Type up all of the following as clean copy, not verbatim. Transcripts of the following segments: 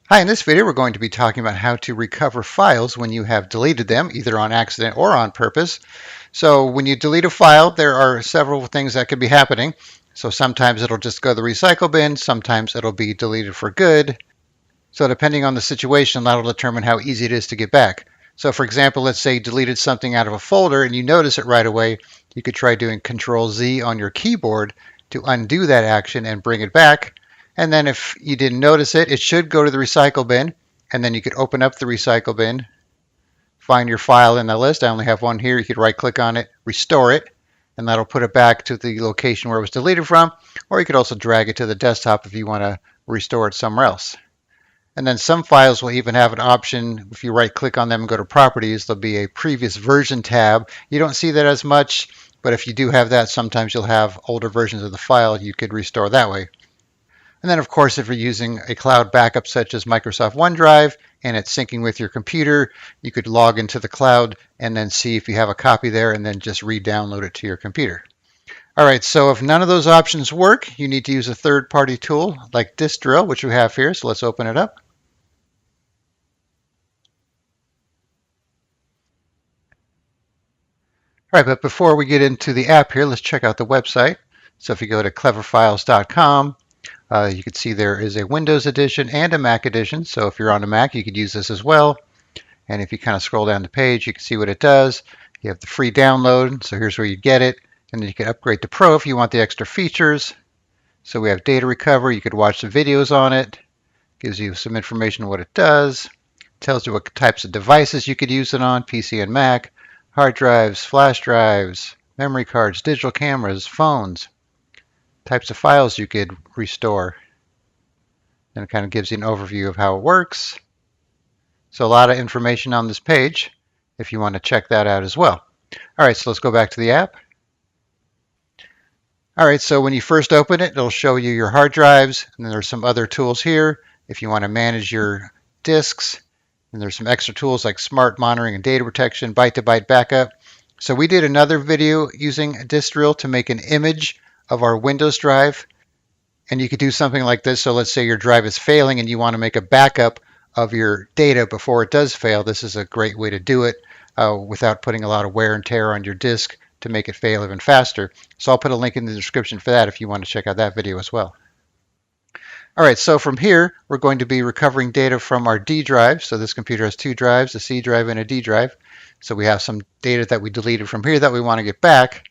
Hi, in this video we're going to be talking about how to recover files when you have deleted them, either on accident or on purpose. So when you delete a file, there are several things that could be happening. So sometimes it'll just go to the recycle bin, sometimes it'll be deleted for good. So depending on the situation, that'll determine how easy it is to get back. So for example, let's say you deleted something out of a folder and you notice it right away. You could try doing Control Z on your keyboard to undo that action and bring it back. And then if you didn't notice it, it should go to the recycle bin. And then you could open up the recycle bin, find your file in the list. I only have one here. You could right click on it, restore it, and that'll put it back to the location where it was deleted from. Or you could also drag it to the desktop if you want to restore it somewhere else. And then some files will even have an option. If you right click on them and go to properties, there'll be a previous version tab. You don't see that as much, but if you do have that, sometimes you'll have older versions of the file you could restore that way. And then of course, if you're using a cloud backup such as Microsoft OneDrive and it's syncing with your computer, you could log into the cloud and then see if you have a copy there and then just re-download it to your computer. All right, so if none of those options work, you need to use a third-party tool like Disk-Drill, which we have here. So let's open it up. All right, but before we get into the app here, let's check out the website. So if you go to cleverfiles.com, you can see there is a Windows edition and a Mac edition. So if you're on a Mac, you could use this as well. And if you kind of scroll down the page, you can see what it does. You have the free download, so here's where you get it. And then you can upgrade to Pro if you want the extra features. So we have data recovery. You could watch the videos on it. Gives you some information on what it does. Tells you what types of devices you could use it on, PC and Mac. Hard drives, flash drives, memory cards, digital cameras, phones, types of files you could restore. And it kind of gives you an overview of how it works. So a lot of information on this page if you want to check that out as well. All right, so let's go back to the app. All right, so when you first open it, it'll show you your hard drives, and then there's some other tools here if you want to manage your disks. And there's some extra tools like smart monitoring and data protection, byte-to-byte backup. So we did another video using Disk-Drill to make an image of our Windows drive. And you could do something like this. So let's say your drive is failing and you want to make a backup of your data before it does fail. This is a great way to do it without putting a lot of wear and tear on your disk to make it fail even faster. So I'll put a link in the description for that if you want to check out that video as well. All right, so from here, we're going to be recovering data from our D drive. So this computer has two drives, a C drive and a D drive. So we have some data that we deleted from here that we want to get back.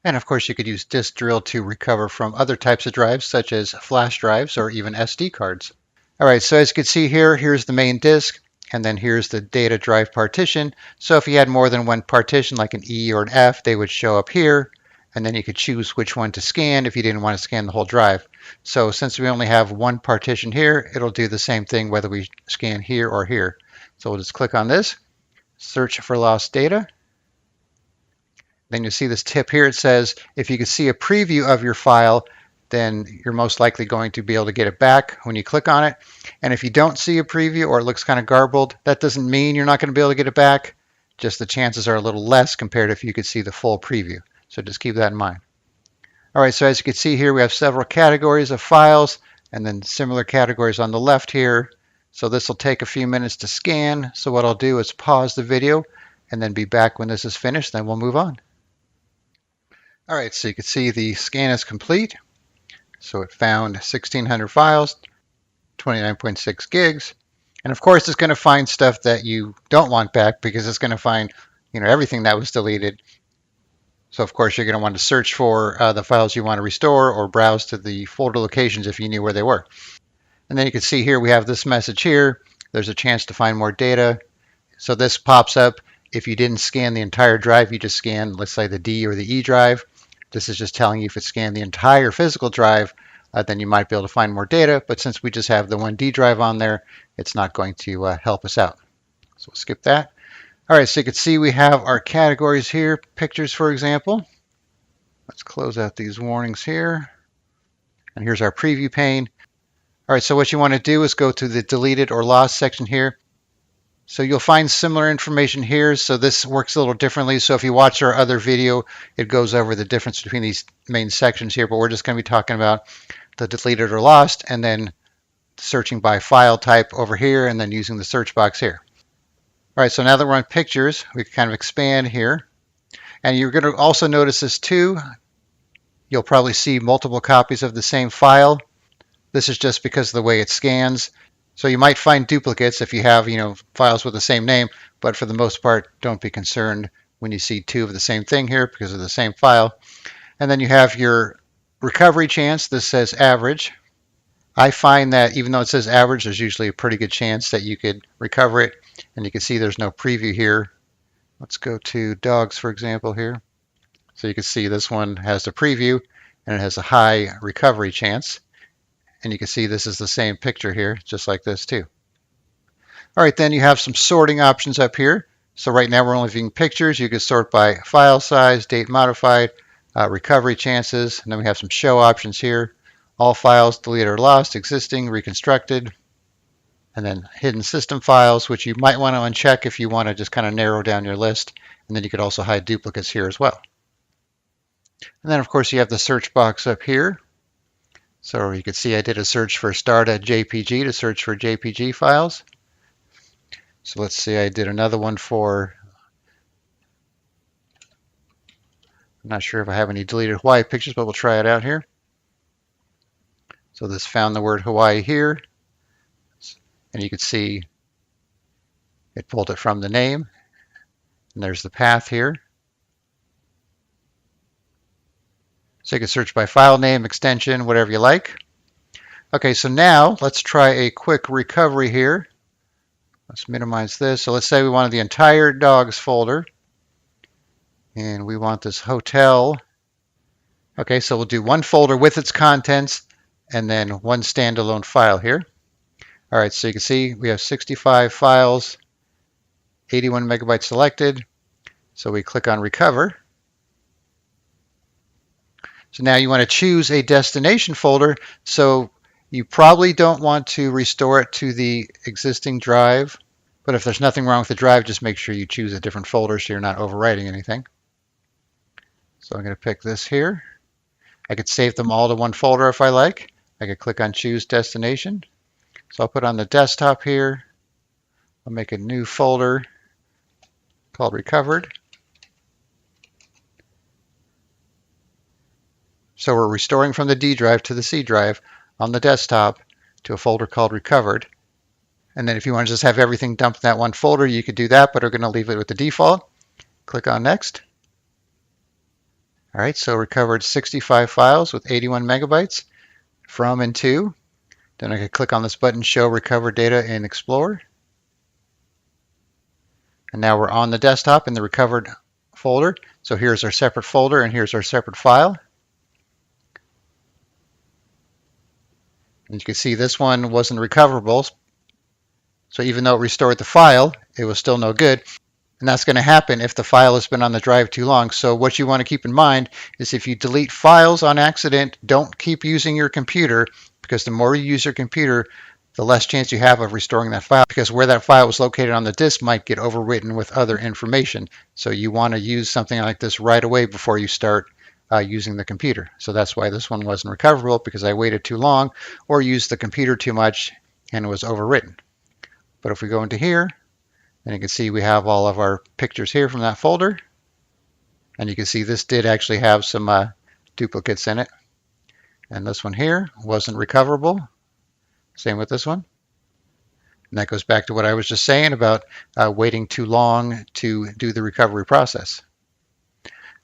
And of course, you could use Disk-Drill to recover from other types of drives, such as flash drives or even SD cards. All right, so as you can see here, here's the main disk, and then here's the data drive partition. So if you had more than one partition, like an E or an F, they would show up here. And then you could choose which one to scan if you didn't want to scan the whole drive. So since we only have one partition here, it'll do the same thing whether we scan here or here. So we'll just click on this, search for lost data. Then you'll see this tip here. It says if you can see a preview of your file, then you're most likely going to be able to get it back when you click on it. And if you don't see a preview or it looks kind of garbled, that doesn't mean you're not going to be able to get it back. Just the chances are a little less compared to if you could see the full preview. So just keep that in mind. All right, so as you can see here, we have several categories of files and then similar categories on the left here. So this will take a few minutes to scan. So what I'll do is pause the video and then be back when this is finished. Then we'll move on. All right, so you can see the scan is complete. So it found 1,600 files, 29.6 gigs. And of course, it's going to find stuff that you don't want back because it's going to find, everything that was deleted. So of course, you're going to want to search for the files you want to restore or browse to the folder locations if you knew where they were. And then you can see here, we have this message here. There's a chance to find more data. So this pops up. If you didn't scan the entire drive, you just scanned, let's say, the D or the E drive. This is just telling you if it scanned the entire physical drive, then you might be able to find more data. But since we just have the one D drive on there, it's not going to help us out. So we'll skip that. All right, so you can see we have our categories here, pictures, for example. Let's close out these warnings here. And here's our preview pane. All right, so what you want to do is go to the deleted or lost section here. So you'll find similar information here. So this works a little differently. So if you watch our other video, it goes over the difference between these main sections here, but we're just going to be talking about the deleted or lost and then searching by file type over here, and then using the search box here. All right, so now that we're on pictures, we can kind of expand here. And you're going to also notice this too. You'll probably see multiple copies of the same file. This is just because of the way it scans. So you might find duplicates if you have, files with the same name, but for the most part, don't be concerned when you see two of the same thing here because of the same file. And then you have your recovery chance. This says average. I find that even though it says average, there's usually a pretty good chance that you could recover it. And you can see there's no preview here. Let's go to dogs, for example, here. So you can see this one has the preview and it has a high recovery chance. And you can see this is the same picture here, just like this too. All right, then you have some sorting options up here. So right now we're only viewing pictures. You can sort by file size, date modified, recovery chances, and then we have some show options here. All files deleted or lost, existing, reconstructed, and then hidden system files, which you might want to uncheck if you want to just kind of narrow down your list. And then you could also hide duplicates here as well. And then of course you have the search box up here. So you can see I did a search for start.jpg to search for JPG files. So let's see, I did another one for, I'm not sure if I have any deleted Hawaii pictures, but we'll try it out here. So this found the word Hawaii here. And you can see it pulled it from the name. And there's the path here. So you can search by file name, extension, whatever you like. Okay, so now let's try a quick recovery here. Let's minimize this. So let's say we wanted the entire dogs folder. And we want this hotel. Okay, so we'll do one folder with its contents and then one standalone file here. All right, so you can see we have 65 files, 81 megabytes selected. So we click on recover. So now you want to choose a destination folder. So you probably don't want to restore it to the existing drive. But if there's nothing wrong with the drive, just make sure you choose a different folder so you're not overwriting anything. So I'm going to pick this here. I could save them all to one folder if I like. I could click on choose destination. So I'll put on the desktop here. I'll make a new folder called recovered. So we're restoring from the D drive to the C drive on the desktop to a folder called recovered. And then if you want to just have everything dumped in that one folder, you could do that, but we're going to leave it with the default. Click on next. All right, so recovered 65 files with 81 megabytes from and to. Then I can click on this button, show recovered data in Explorer. And now we're on the desktop in the recovered folder. So here's our separate folder and here's our separate file. And you can see this one wasn't recoverable. So even though it restored the file, it was still no good. And that's going to happen if the file has been on the drive too long. So what you want to keep in mind is if you delete files on accident, don't keep using your computer, because the more you use your computer, the less chance you have of restoring that file, because where that file was located on the disk might get overwritten with other information. So you want to use something like this right away before you start using the computer. So that's why this one wasn't recoverable, because I waited too long or used the computer too much and it was overwritten. But if we go into here, and you can see we have all of our pictures here from that folder. And you can see this did actually have some duplicates in it. And this one here wasn't recoverable. Same with this one. And that goes back to what I was just saying about waiting too long to do the recovery process.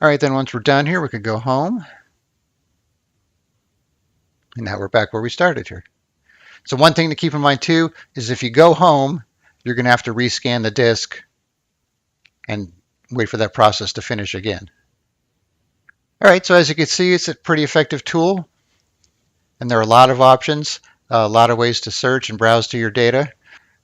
All right, then once we're done here, we could go home. And now we're back where we started here. So one thing to keep in mind too is if you go home, you're going to have to rescan the disk and wait for that process to finish again. All right, so as you can see, it's a pretty effective tool. And there are a lot of options, a lot of ways to search and browse to your data.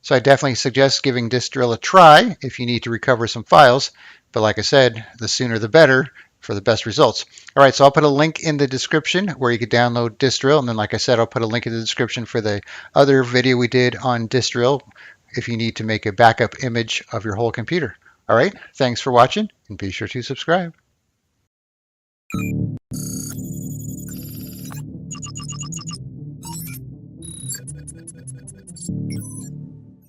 So I definitely suggest giving DiskDrill a try if you need to recover some files. But like I said, the sooner the better for the best results. All right, so I'll put a link in the description where you can download DiskDrill. And then like I said, I'll put a link in the description for the other video we did on DiskDrill if you need to make a backup image of your whole computer. All right, thanks for watching and be sure to subscribe.